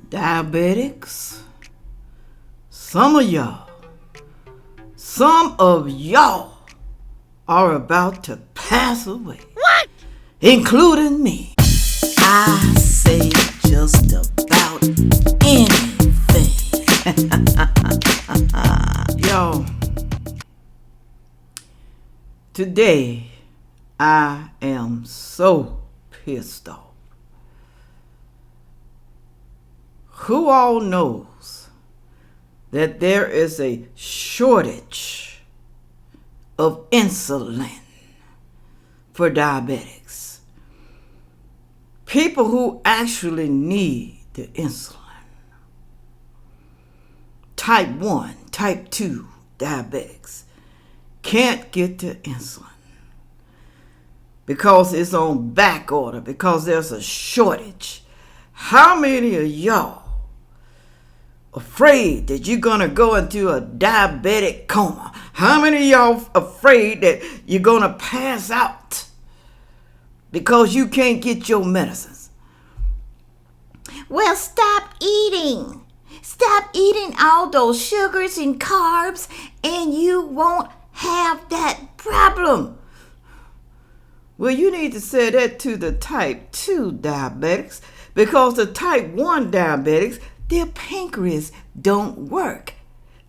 Diabetics, some of y'all are about to pass away. What? Including me. I say just about anything. Y'all, today I am so pissed off. Who all knows that there is a shortage of insulin for diabetics? People who actually need the insulin. Type 1, type 2 diabetics can't get the insulin because it's on back order, because there's a shortage. How many of y'all afraid that you're going to go into a diabetic coma? How many of y'all afraid that you're going to pass out because you can't get your medicines? Well, stop eating. Stop eating all those sugars and carbs and you won't have that problem. Well, you need to say that to the type 2 diabetics, because the type 1 diabetics, their pancreas don't work.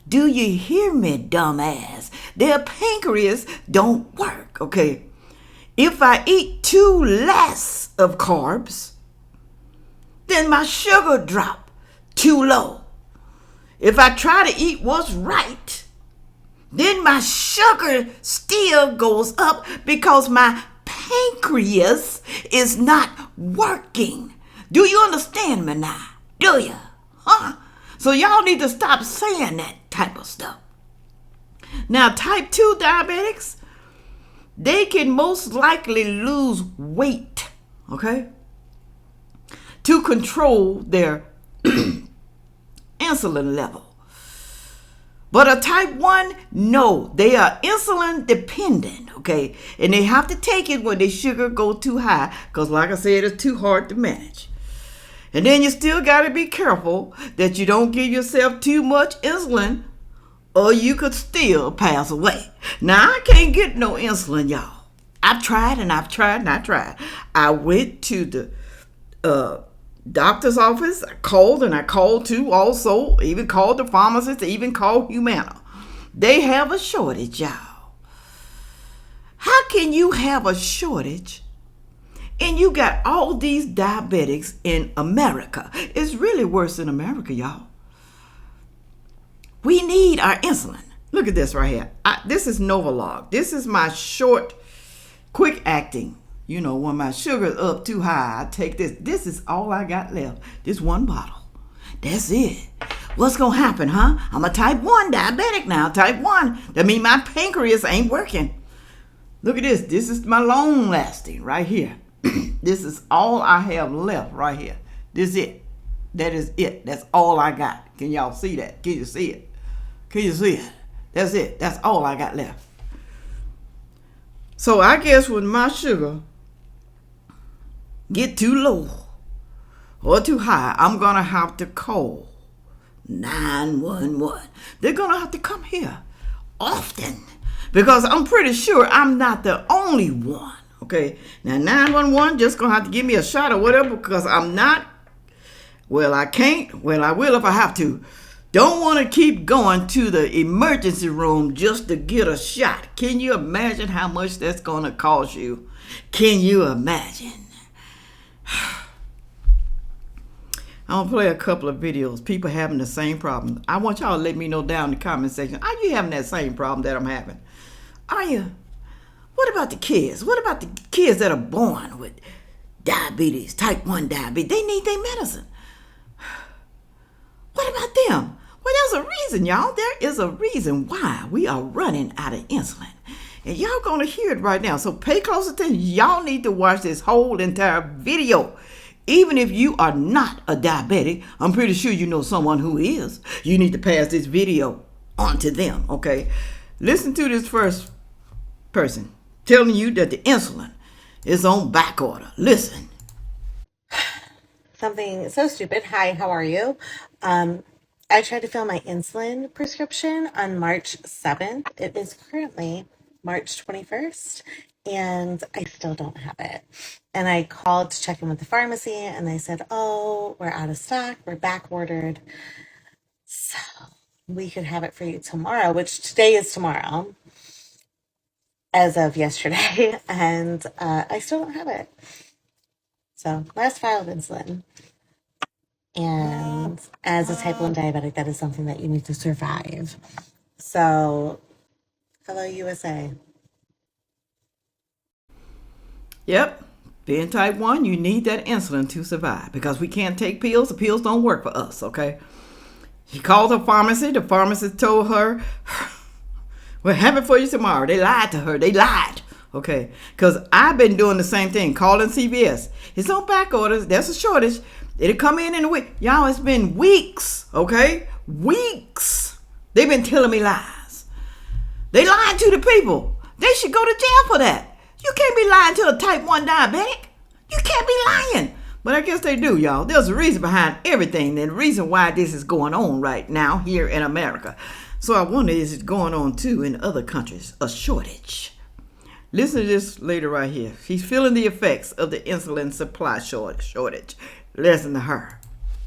Do you hear me, dumbass? Their pancreas don't work, okay? If I eat too less of carbs, then my sugar drop too low. If I try to eat what's right, then my sugar still goes up because my pancreas is not working. Do you understand me now? Do you? Huh? So y'all need to stop saying that type of stuff. Now, type 2 diabetics, they can most likely lose weight, okay, to control their insulin level. But a type 1, no, they are insulin dependent, okay? And they have to take it when their sugar go too high, because like I said, it's too hard to manage. And then you still got to be careful that you don't give yourself too much insulin, or you could still pass away. Now, I can't get no insulin, y'all. I've tried and I've tried and I tried. I went to the doctor's office. I called too also. Even called the pharmacist. Even called Humana. They have a shortage, y'all. How can you have a shortage and you got all these diabetics in America? It's really worse in America, y'all. We need our insulin. Look at this right here. This is Novolog. This is my short, quick acting. You know, when my sugar's up too high, I take this. This is all I got left. This one bottle. That's it. What's going to happen, huh? I'm a type 1 diabetic now. Type 1. That means my pancreas ain't working. Look at this. This is my long lasting right here. This is all I have left right here. This is it. That is it. That's all I got. Can y'all see that? Can you see it? Can you see it? That's it. That's all I got left. So I guess when my sugar get too low or too high, I'm going to have to call 911. They're going to have to come here often, because I'm pretty sure I'm not the only one. Okay, now 911 just gonna have to give me a shot or whatever, because I'm not, well, I can't, well, I will if I have to. Don't want to keep going to the emergency room just to get a shot. Can you imagine how much that's gonna cost you? Can you imagine? I'm gonna play a couple of videos. People having the same problem. I want y'all to let me know down in the comment section. Are you having that same problem that I'm having? Are you? What about the kids? What about the kids that are born with diabetes, type 1 diabetes? They need their medicine. What about them? Well, there's a reason, y'all. There is a reason why we are running out of insulin. And y'all gonna hear it right now. So pay close attention. Y'all need to watch this whole entire video. Even if you are not a diabetic, I'm pretty sure you know someone who is. You need to pass this video on to them, okay? Listen to this first person telling you that the insulin is on back order. Listen. something so stupid. Hi, how are you? I tried to fill my insulin prescription on March 7th. It is currently March 21st, and I still don't have it. And I called to check in with the pharmacy, and they said, oh, we're out of stock. We're back ordered. So we could have it for you tomorrow, which today is tomorrow, as of yesterday. And I still don't have it. So last file of insulin. And as a type 1 diabetic, that is something that you need to survive. So, hello, USA. Yep. Being type 1, you need that insulin to survive because we can't take pills. The pills don't work for us, okay? She called her pharmacy. The pharmacist told her, we'll have it for you tomorrow. They lied to her. They lied, okay? Because I've been doing the same thing, calling CVS. It's on back orders. There's a shortage. It'll come in a week. Y'all, it's been weeks, okay? Weeks. They've been telling me lies. They lying to the people. They should go to jail for that. You can't be lying to a type 1 diabetic. You can't be lying. But I guess they do, y'all. There's a reason behind everything and the reason why this is going on right now here in America. So I wonder, is it going on too in other countries? A shortage. Listen to this lady right here. She's feeling the effects of the insulin supply shortage. Listen to her.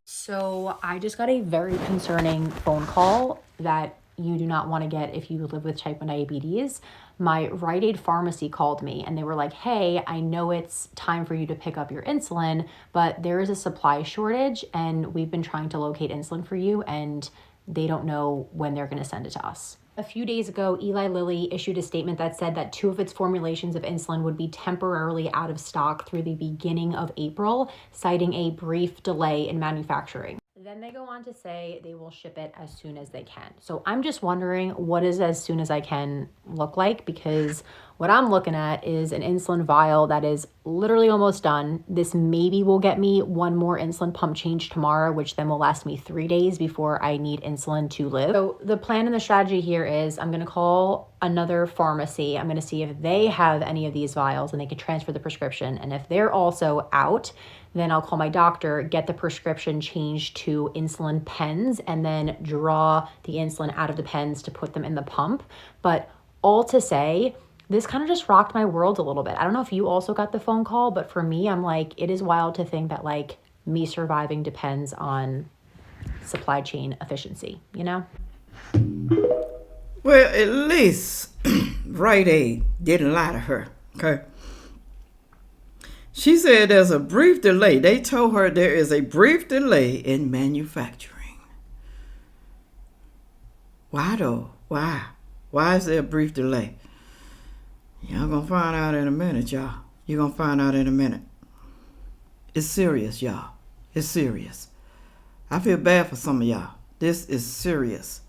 So I just got a very concerning phone call that you do not want to get if you live with type 1 diabetes. My Rite Aid pharmacy called me and they were like, hey, I know it's time for you to pick up your insulin, but there is a supply shortage and we've been trying to locate insulin for you and they don't know when they're going to send it to us. A few days ago, Eli Lilly issued a statement that said that 2 of its formulations of insulin would be temporarily out of stock through the beginning of April, citing a brief delay in manufacturing. Then they go on to say they will ship it as soon as they can. So I'm just wondering, what does as soon as I can look like? Because what I'm looking at is an insulin vial that is literally almost done. This maybe will get me one more insulin pump change tomorrow, which then will last me 3 days before I need insulin to live. So the plan and the strategy here is I'm going to call another pharmacy. I'm going to see if they have any of these vials and they can transfer the prescription. And if they're also out, then I'll call my doctor, get the prescription changed to insulin pens, and then draw the insulin out of the pens to put them in the pump. But all to say, this kind of just rocked my world a little bit. I don't know if you also got the phone call, but for me, I'm like, it is wild to think that like me surviving depends on supply chain efficiency, you know? Well, at least Rite Aid didn't lie to her, okay? She said there's a brief delay. They told her there is a brief delay in manufacturing. Why though? Why? Why is there a brief delay? Y'all gonna find out in a minute, y'all. You're gonna find out in a minute. It's serious, y'all. It's serious. I feel bad for some of y'all. This is serious.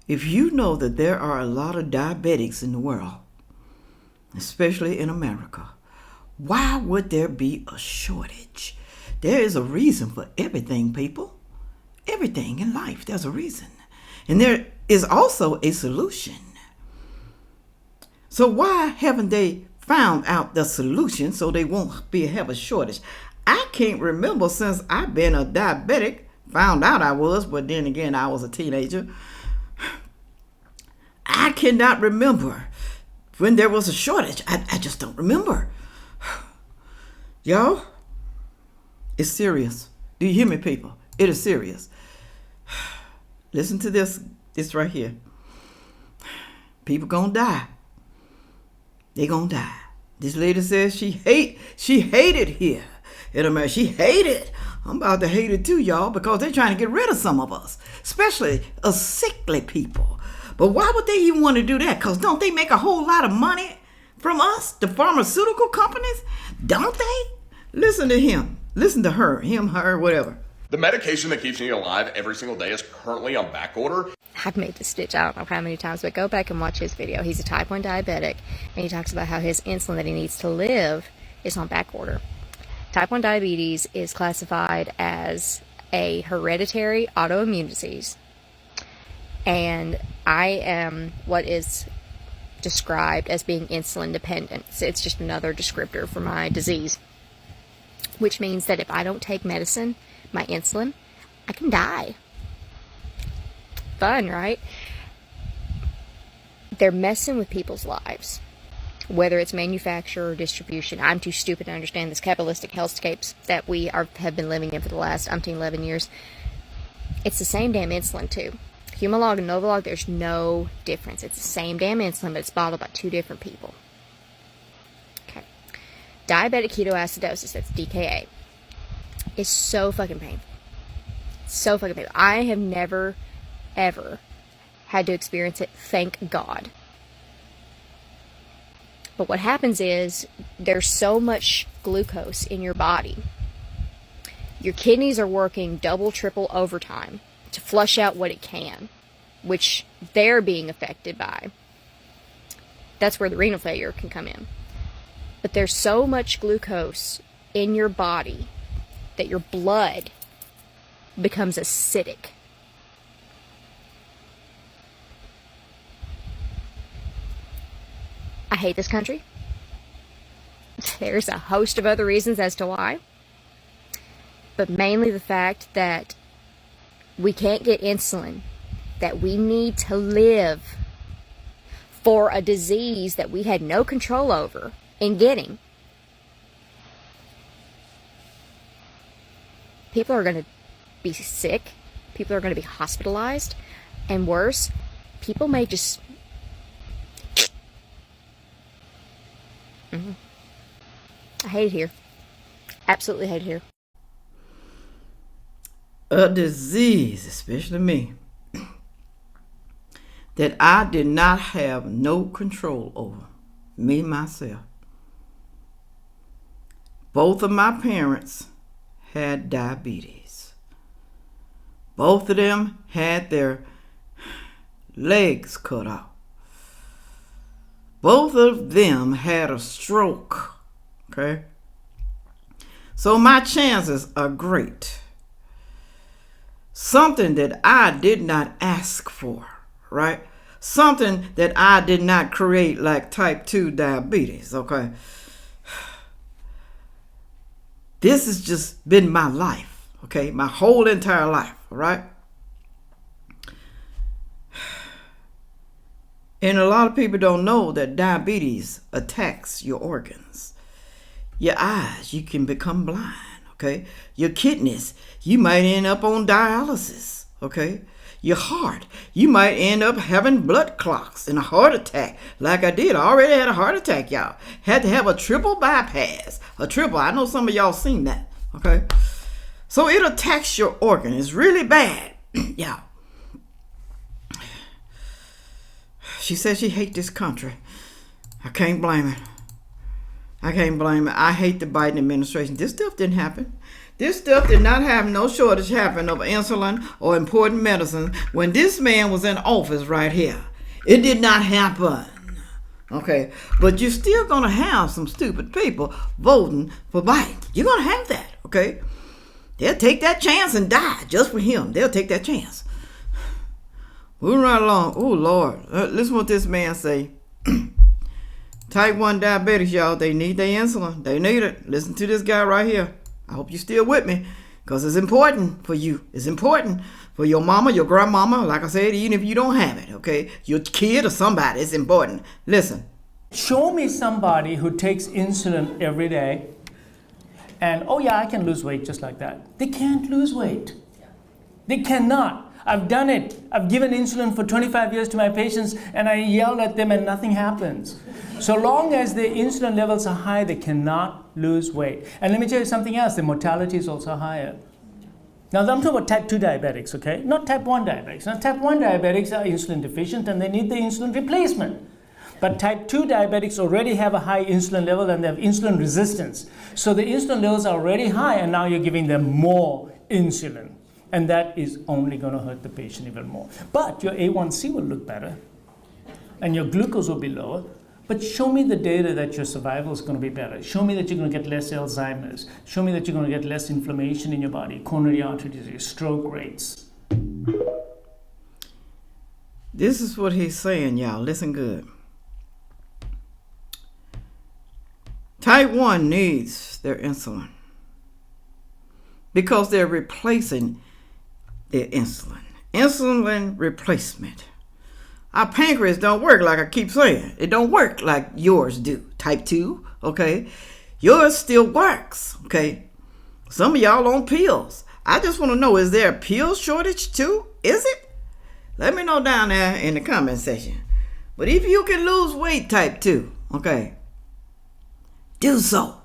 If you know that there are a lot of diabetics in the world, especially in America, why would there be a shortage? There is a reason for everything, people. Everything in life, there's a reason. And there is also a solution. So why haven't they found out the solution so they won't have a shortage? I can't remember since I've been a diabetic. Found out I was, but then again, I was a teenager. I cannot remember when there was a shortage. I just don't remember. Y'all, it's serious. Do you hear me, people? It is serious. Listen to this right here. People gonna die. They gonna die. This lady says she hated here in America. She hated. I'm about to hate it too, y'all, because they're trying to get rid of some of us, especially us sickly people. But why would they even want to do that? Because don't they make a whole lot of money from us, the pharmaceutical companies? Don't they? Listen to him. Listen to her. Him, her, whatever. The medication that keeps me alive every single day is currently on back order. I've made this stitch, I don't know how many times, but go back and watch his video. He's a type 1 diabetic, and he talks about how his insulin that he needs to live is on back order. Type 1 diabetes is classified as a hereditary autoimmune disease. And I am what is described as being insulin dependent. So it's just another descriptor for my disease. which means that if I don't take medicine, my insulin, I can die. Fun, right? They're messing with people's lives, whether it's manufacture or distribution. I'm too stupid to understand this capitalistic hellscapes that we have been living in for the last 11 years. It's the same damn insulin, too. Humalog and Novolog, there's no difference. It's the same damn insulin, but it's bottled by two different people. Okay. Diabetic ketoacidosis, that's DKA, is so fucking painful. So fucking painful. I have never, ever had to experience it, thank God. But what happens is there's so much glucose in your body. Your kidneys are working double, triple overtime to flush out what it can, which they're being affected by. That's where the renal failure can come in. But there's so much glucose in your body that your blood becomes acidic. I hate this country. There's a host of other reasons as to why. But mainly the fact that we can't get insulin that we need to live for a disease that we had no control over in getting. People are going to be sick. People are going to be hospitalized. And worse, people may just... I hate it here. Absolutely hate it here. A disease, especially me, that I did not have no control over, me, myself. Both of my parents had diabetes. Both of them had their legs cut off. Both of them had a stroke, okay? So my chances are great. Something that I did not ask for, right? Something that I did not create, like type 2 diabetes, okay? This has just been my life, okay? My whole entire life, right? And a lot of people don't know that diabetes attacks your organs. Your eyes, you can become blind. Okay, your kidneys, you might end up on dialysis. Okay, your heart, you might end up having blood clots and a heart attack, like I did. I already had a heart attack, y'all. Had to have a triple bypass. A triple. I know some of y'all seen that. Okay, so it attacks your organ. It's really bad, y'all. She says she hates this country. I can't blame her. I can't blame it. I hate the Biden administration. This stuff didn't happen. This stuff did not have no shortage happen of insulin or important medicine when this man was in office right here. It did not happen. Okay, but you're still going to have some stupid people voting for Biden. You're going to have that, okay? They'll take that chance and die just for him. They'll take that chance. Moving right along. Oh, Lord. Listen what this man say. Type 1 diabetics, y'all, they need their insulin. They need it. Listen to this guy right here. I hope you're still with me because it's important for you. It's important for your mama, your grandmama, like I said, even if you don't have it, okay? Your kid or somebody, it's important. Listen. Show me somebody who takes insulin every day and, oh yeah, I can lose weight just like that. They can't lose weight. They cannot. I've done it. I've given insulin for 25 years to my patients and I yell at them and nothing happens. So long as their insulin levels are high, they cannot lose weight. And let me tell you something else, the mortality is also higher. Now I'm talking about type 2 diabetics, okay? Not type 1 diabetics. Now type 1 diabetics are insulin deficient and they need the insulin replacement. But type 2 diabetics already have a high insulin level and they have insulin resistance. So the insulin levels are already high and now you're giving them more insulin. And that is only going to hurt the patient even more. But your A1C will look better and your glucose will be lower. But show me the data that your survival is going to be better. Show me that you're going to get less Alzheimer's. Show me that you're going to get less inflammation in your body, coronary artery disease, stroke rates. This is what he's saying, y'all. Listen good. Type 1 needs their insulin. because they're replacing their insulin. Insulin replacement. Our pancreas don't work like I keep saying. It don't work like yours do. Type 2, okay? Yours still works, okay? Some of y'all on pills. I just want to know, is there a pill shortage too? Is it? Let me know down there in the comment section. But if you can lose weight, type 2, okay, do so.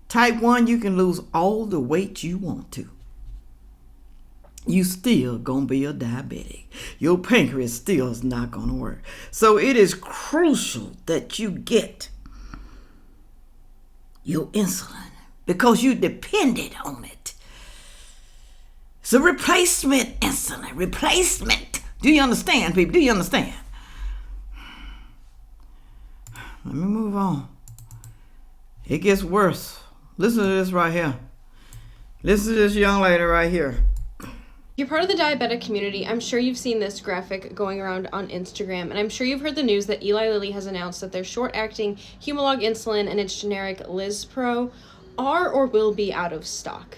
Type 1, you can lose all the weight you want to. You still gonna be a diabetic. Your pancreas still is not gonna work. So it is crucial that you get your insulin because you depended on it. It's a replacement insulin. Replacement. Do you understand, people? Do you understand? Let me move on. It gets worse. Listen to this right here. Listen to this young lady right here. If you're part of the diabetic community, I'm sure you've seen this graphic going around on Instagram, and I'm sure you've heard the news that Eli Lilly has announced that their short-acting Humalog insulin and its generic Lispro are or will be out of stock.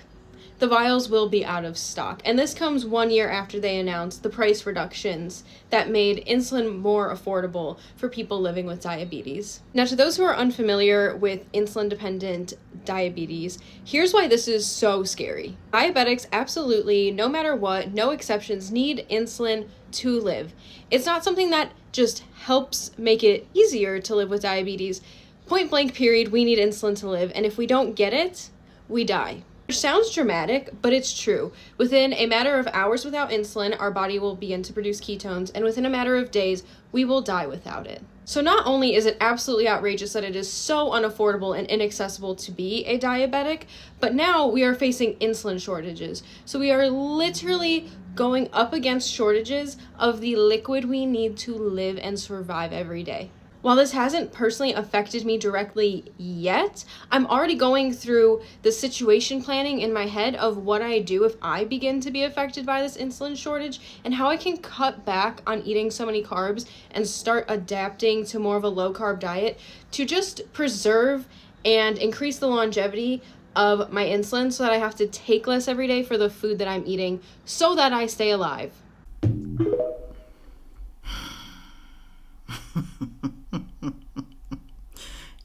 The vials will be out of stock, and this comes 1 year after they announced the price reductions that made insulin more affordable for people living with diabetes. Now, to those who are unfamiliar with insulin-dependent diabetes, here's why this is so scary. Diabetics absolutely, no matter what, no exceptions, need insulin to live. It's not something that just helps make it easier to live with diabetes. Point blank period, we need insulin to live, and if we don't get it, we die. Which sounds dramatic, but it's true. Within a matter of hours without insulin, our body will begin to produce ketones, and within a matter of days, we will die without it. So not only is it absolutely outrageous that it is so unaffordable and inaccessible to be a diabetic, but now we are facing insulin shortages. So we are literally going up against shortages of the liquid we need to live and survive every day. While this hasn't personally affected me directly yet, I'm already going through the situation planning in my head of what I do if I begin to be affected by this insulin shortage and how I can cut back on eating so many carbs and start adapting to more of a low-carb diet to just preserve and increase the longevity of my insulin so that I have to take less every day for the food that I'm eating so that I stay alive.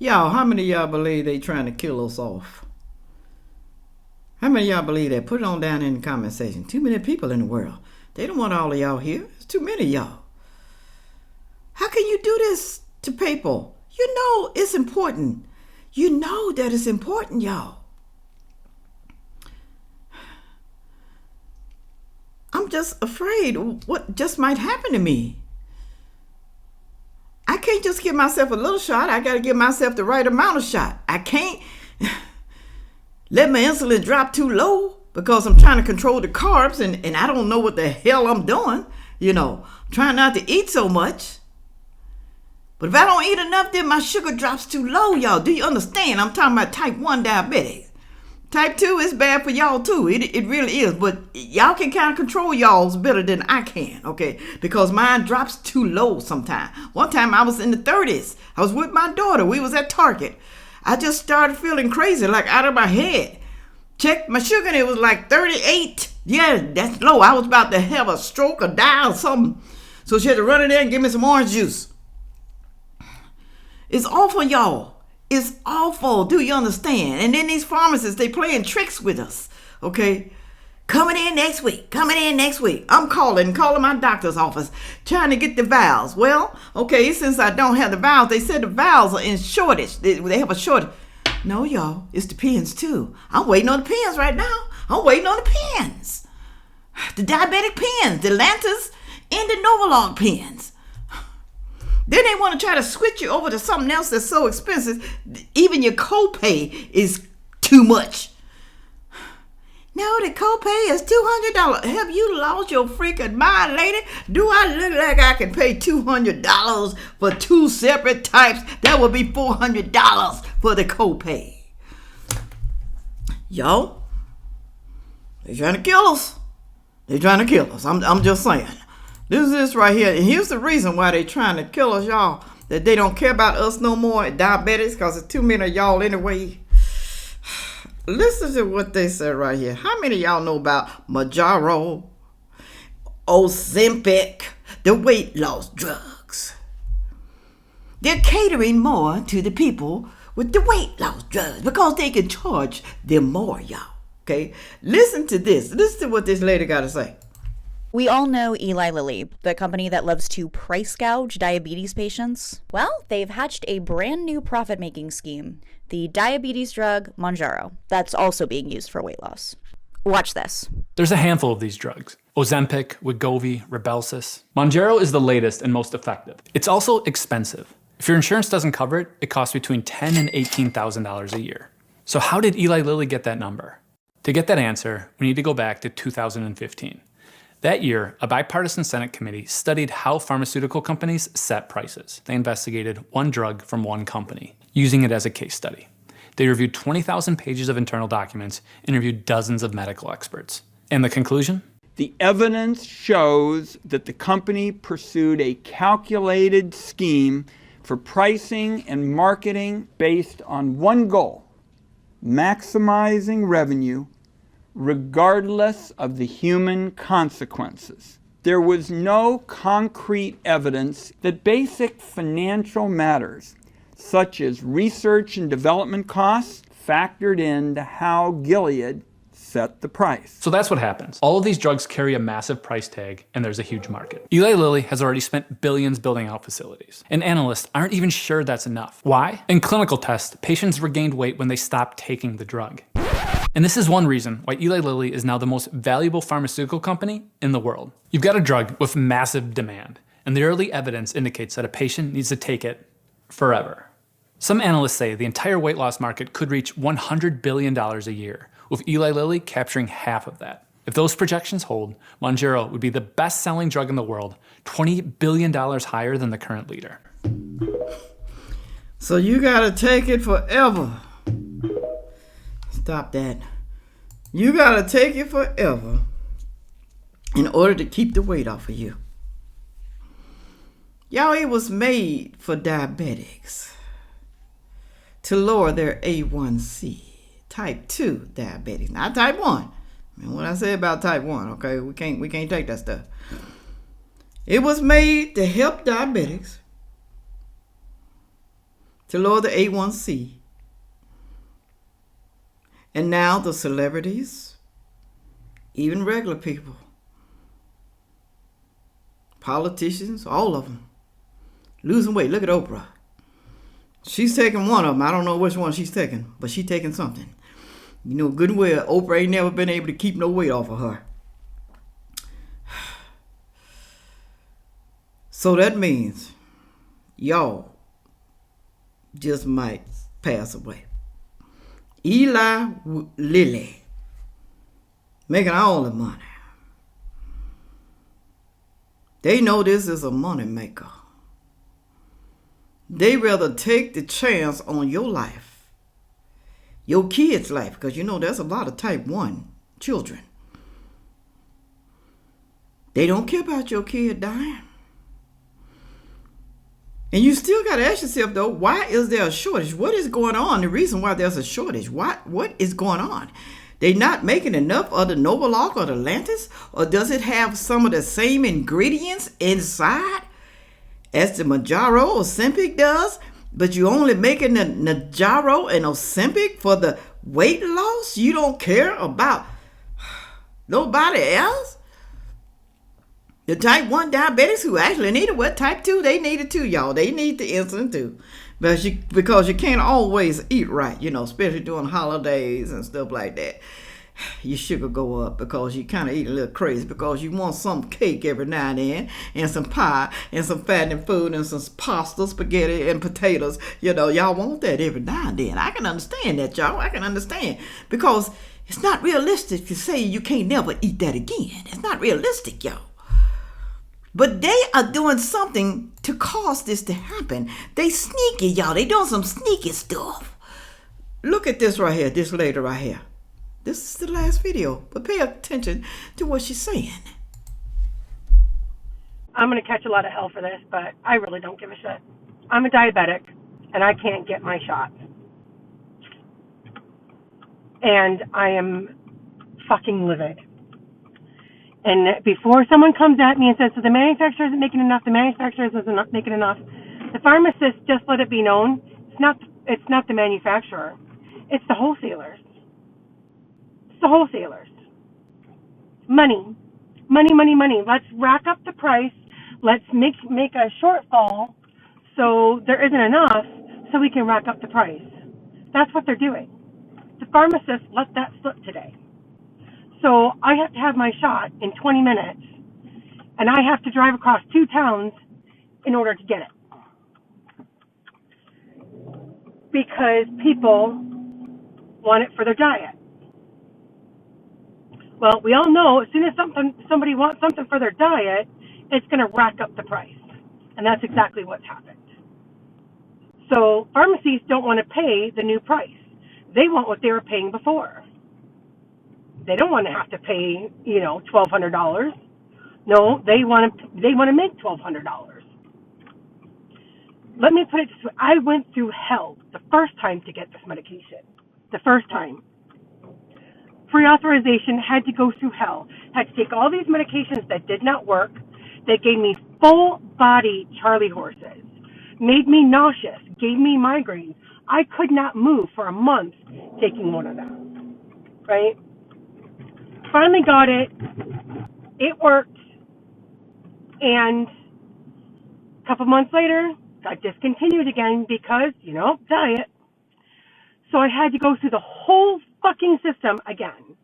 Y'all, how many of y'all believe they trying to kill us off? How many of y'all believe that? Put it on down in the comment section. Too many people in the world. They don't want all of y'all here. It's too many of y'all. How can you do this to people? You know it's important. You know that it's important, y'all. I'm just afraid what just might happen to me. I can't just give myself a little shot. I got to give myself the right amount of shot. I can't let my insulin drop too low because I'm trying to control the carbs and I don't know what the hell I'm doing. You know, I'm trying not to eat so much. But if I don't eat enough, then my sugar drops too low, y'all. Do you understand? I'm talking about type 1 diabetics. Type 2 is bad for y'all too. It really is. But y'all can kind of control y'all's better than I can, okay? Because mine drops too low sometimes. One time I was in the 30s. I was with my daughter. We was at Target. I just started feeling crazy, like out of my head. Checked my sugar and it was like 38. Yeah, that's low. I was about to have a stroke or die or something. So she had to run in there and give me some orange juice. It's awful, y'all. It's awful. Do you understand? And then these pharmacists, they playing tricks with us. Okay? Coming in next week. I'm calling my doctor's office trying to get the vials. Well, okay, since I don't have the vials, they said the vials are in shortage. They have a shortage. No, y'all, it's the pens too. I'm waiting on the pens right now. I'm waiting on the pens. The diabetic pens, the Lantus and the Novolog pens. Then they want to try to switch you over to something else that's so expensive, even your copay is too much. No, the copay is $200. Have you lost your freaking mind, lady? Do I look like I can pay $200 for two separate types? That would be $400 for the copay. Yo, they're trying to kill us. I'm just saying. This is this right here. And here's the reason why they're trying to kill us, y'all. That they don't care about us no more, diabetics, because there's too many of y'all anyway. Listen to what they said right here. How many of y'all know about Mounjaro, Ozempic, the weight loss drugs? They're catering more to the people with the weight loss drugs because they can charge them more, y'all. Okay? Listen to this. Listen to what this lady got to say. We all know Eli Lilly, the company that loves to price gouge diabetes patients. Well, they've hatched a brand new profit-making scheme, the diabetes drug Mounjaro, that's also being used for weight loss. Watch this. There's a handful of these drugs: Ozempic, Wegovy, Rybelsus. Mounjaro is the latest and most effective. It's also expensive. If your insurance doesn't cover it, it costs between $10,000 and $18,000 a year. So how did Eli Lilly get that number? To get that answer, we need to go back to 2015. That year, a bipartisan Senate committee studied how pharmaceutical companies set prices. They investigated one drug from one company, using it as a case study. They reviewed 20,000 pages of internal documents, interviewed dozens of medical experts. And the conclusion? The evidence shows that the company pursued a calculated scheme for pricing and marketing based on one goal: maximizing revenue regardless of the human consequences. There was no concrete evidence that basic financial matters, such as research and development costs, factored into how Gilead set the price. So that's what happens. All of these drugs carry a massive price tag, and there's a huge market. Eli Lilly has already spent billions building out facilities, and analysts aren't even sure that's enough. Why? In clinical tests, patients regained weight when they stopped taking the drug. And this is one reason why Eli Lilly is now the most valuable pharmaceutical company in the world. You've got a drug with massive demand, and the early evidence indicates that a patient needs to take it forever. Some analysts say the entire weight loss market could reach $100 billion a year, with Eli Lilly capturing half of that. If those projections hold, Mounjaro would be the best-selling drug in the world, $20 billion higher than the current leader. So you gotta take it forever. Stop that. You gotta take it forever in order to keep the weight off of you. Y'all, it was made for diabetics to lower their A1C. Type 2 diabetes, not type 1. And what I say about type 1, okay, we can't take that stuff. It was made to help diabetics to lower the A1C. And now the celebrities, even regular people, politicians, all of them, losing weight. Look at Oprah. She's taking one of them. I don't know which one she's taking, but she's taking something. You know good and well, Oprah ain't never been able to keep no weight off of her. So that means y'all just might pass away. Eli Lilly making all the money. They know this is a money maker. They rather take the chance on your life, your kids' life, because you know there's a lot of type 1 children. They don't care about your kid dying. And you still got to ask yourself, though, why is there a shortage? What is going on? The reason why there's a shortage, what is going on? They not making enough of the Novaloc or the Lantus? Or does it have some of the same ingredients inside as the Mounjaro or Ozempic does? But you only making the Mounjaro and Ozempic for the weight loss? You don't care about nobody else? The type 1 diabetics who actually need it, well, type 2, they need it too, y'all. They need the insulin too. Because you can't always eat right, you know, especially during holidays and stuff like that. Your sugar go up because you kind of eat a little crazy because you want some cake every now and then and some pie and some fattening food and some pasta, spaghetti, and potatoes. You know, y'all want that every now and then. I can understand that, y'all. I can understand because it's not realistic to say you can't never eat that again. It's not realistic, y'all. But they are doing something to cause this to happen. They sneaky, y'all. They doing some sneaky stuff. Look at this right here, this lady right here. This is the last video, but pay attention to what she's saying. I'm going to catch a lot of hell for this, but I really don't give a shit. I'm a diabetic, and I can't get my shots. And I am fucking livid. And before someone comes at me and says, so the manufacturer isn't making enough, the manufacturer isn't making enough, the pharmacist, just let it be known, it's not the manufacturer. It's the wholesalers. It's the wholesalers. Money. Money, money, money. Let's rack up the price. Let's make a shortfall so there isn't enough so we can rack up the price. That's what they're doing. The pharmacist let that slip today. So I have to have my shot in 20 minutes, and I have to drive across 2 towns in order to get it. Because people want it for their diet. Well, we all know as soon as somebody wants something for their diet, it's going to rack up the price. And that's exactly what's happened. So pharmacies don't want to pay the new price. They want what they were paying before. They don't want to have to pay, $1,200. No, they want to make $1,200. Let me put it this way. I went through hell the first time to get this medication. The first time. Pre-authorization, had to go through hell. Had to take all these medications that did not work. They gave me full body Charlie horses. Made me nauseous. Gave me migraines. I could not move for a month taking one of them. Right? Finally got it. It worked. And a couple months later, got discontinued again because, diet. So I had to go through the whole fucking system again.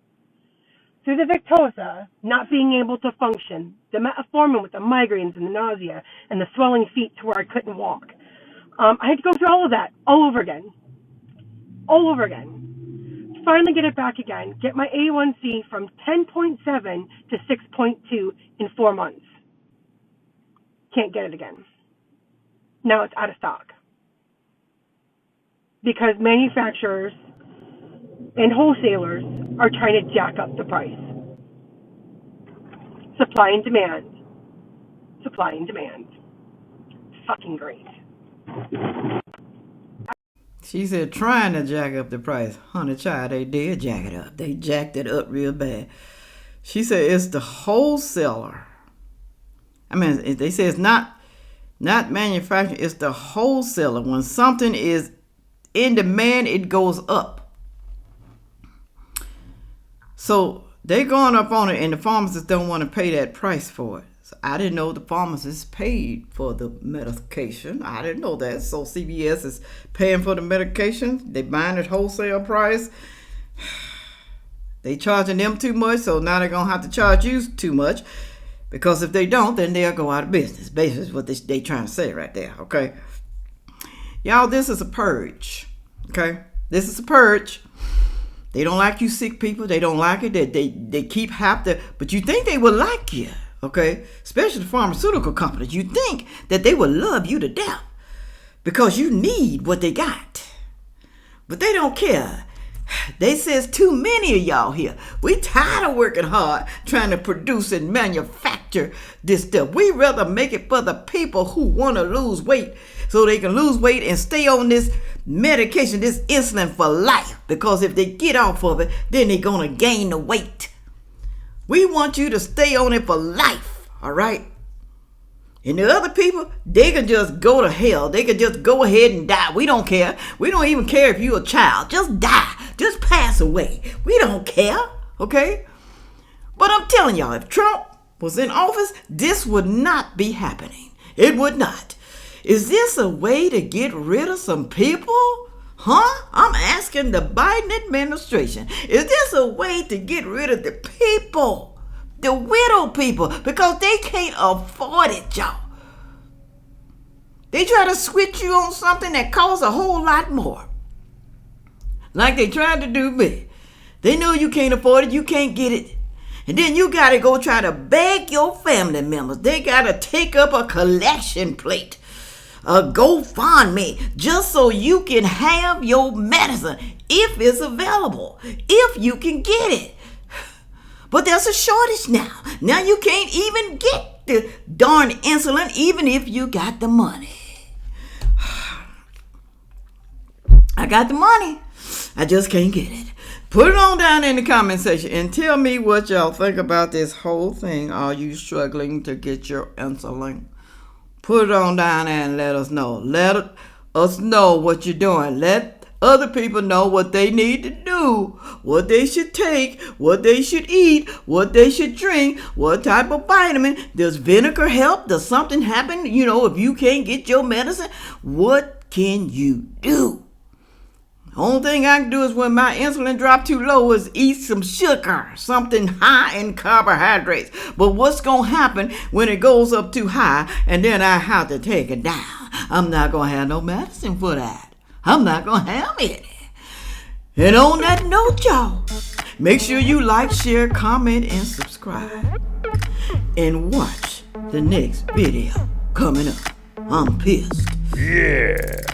Through the Victoza, not being able to function, the metformin with the migraines and the nausea and the swelling feet to where I couldn't walk. I had to go through all of that all over again. All over again. Finally get it back again. Get my A1C from 10.7 to 6.2 in 4 months. Can't get it again. Now it's out of stock. Because manufacturers and wholesalers are trying to jack up the price. Supply and demand. Supply and demand. Fucking great. She said trying to jack up the price. Honey child, they did jack it up. They jacked it up real bad. She said it's the wholesaler. I mean, they say it's not manufacturing, it's the wholesaler. When something is in demand, it goes up. So they're going up on it, and the pharmacists don't want to pay that price for it. So I didn't know the pharmacists paid for the medication. I didn't know that. So CVS is paying for the medication. They buying at wholesale price. They charging them too much, so now they're going to have to charge you too much. Because if they don't, then they'll go out of business. Basically, what they trying to say right there, okay? Y'all, this is a purge, okay? This is a purge. They don't like you sick people. They don't like it. They keep but you think they would like you, okay? Especially the pharmaceutical companies. You think that they would love you to death because you need what they got. But they don't care. They says too many of y'all here. We tired of working hard trying to produce and manufacture this stuff. We rather make it for the people who want to lose weight so they can lose weight and stay on this medication, this insulin for life. Because if they get off of it, then they're going to gain the weight. We want you to stay on it for life, all right? And the other people, they can just go to hell. They can just go ahead and die. We don't care. We don't even care if you're a child. Just die. Just pass away. We don't care, okay? But I'm telling y'all, if Trump was in office, this would not be happening. It would not. Is this a way to get rid of some people? Huh? I'm asking the Biden administration. Is this a way to get rid of the people? The widow people, because they can't afford it, y'all. They try to switch you on something that costs a whole lot more. Like they tried to do me. They know you can't afford it, you can't get it. And then you got to go try to beg your family members. They got to take up a collection plate, a GoFundMe, just so you can have your medicine if it's available, if you can get it. But there's a shortage now. Now you can't even get the darn insulin even if you got the money. I got the money. I just can't get it. Put it on down in the comment section and tell me what y'all think about this whole thing. Are you struggling to get your insulin? Put it on down there and let us know. Let us know what you're doing. Let other people know what they need to do, what they should take, what they should eat, what they should drink, what type of vitamin. Does vinegar help? Does something happen? You know, if you can't get your medicine, what can you do? The only thing I can do is when my insulin drop too low is eat some sugar, something high in carbohydrates. But what's going to happen when it goes up too high and then I have to take it down? I'm not going to have no medicine for that. I'm not going to have any. And on that note, y'all, make sure you like, share, comment, and subscribe. And watch the next video coming up. I'm pissed. Yeah.